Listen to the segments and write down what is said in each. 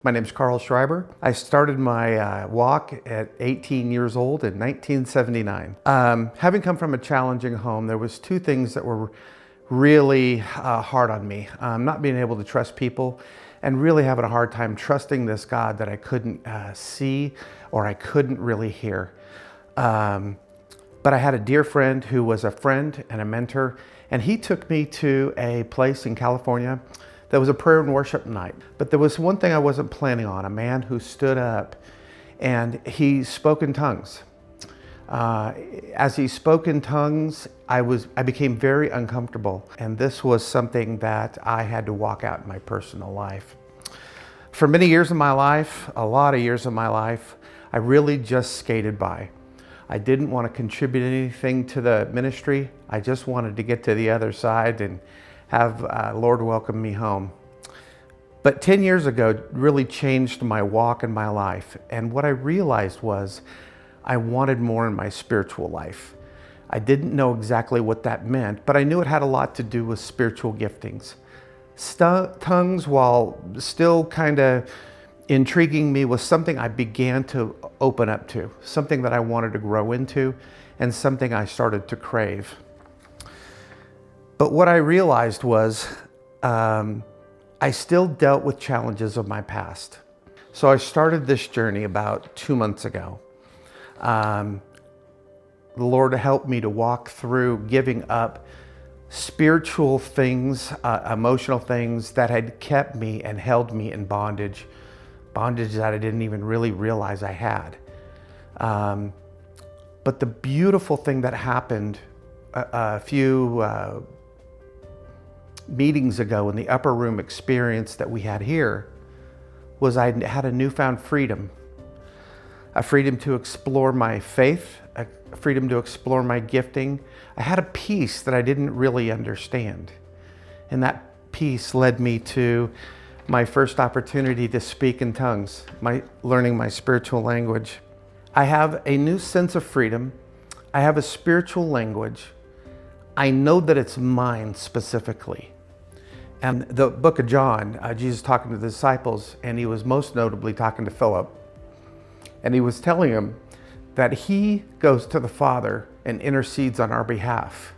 My name's Karl Schrieber. I started my walk at 18 years old in 1979. Having come from a challenging home, there was two things that were really hard on me. Not being able to trust people and really having a hard time trusting this God that I couldn't see or I couldn't really hear. But I had a dear friend who was a friend and a mentor, and he took me to a place in California that was a prayer and worship night. But there was one thing I wasn't planning on, a man who stood up and he spoke in tongues. As he spoke in tongues, I became very uncomfortable. And this was something that I had to walk out in my personal life. For many years of my life, a lot of years of my life, I really just skated by. I didn't want to contribute anything to the ministry. I just wanted to get to the other side and have Lord welcome me home. But 10 years ago really changed my walk and my life. And what I realized was I wanted more in my spiritual life. I didn't know exactly what that meant, but I knew it had a lot to do with spiritual giftings. Tongues, while still kind of intriguing me, was something I began to open up to, something that I wanted to grow into, and something I started to crave. But what I realized was I still dealt with challenges of my past. So I started this journey about 2 months ago. The Lord helped me to walk through giving up spiritual things, emotional things that had kept me and held me in bondage that I didn't even really realize I had. But the beautiful thing that happened a few meetings ago in the upper room experience that we had here was I had a newfound freedom. A freedom to explore my faith, a freedom to explore my gifting. I had a peace that I didn't really understand. And that peace led me to my first opportunity to speak in tongues, learning my spiritual language. I have a new sense of freedom. I have a spiritual language. I know that it's mine specifically. And the book of John, Jesus talking to the disciples, and he was most notably talking to Philip. And he was telling him that he goes to the Father and intercedes on our behalf.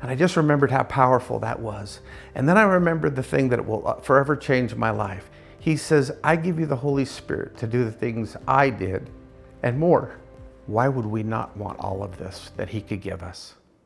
And I just remembered how powerful that was. And then I remembered the thing that it will forever change my life. He says, I give you the Holy Spirit to do the things I did and more. Why would we not want all of this that he could give us?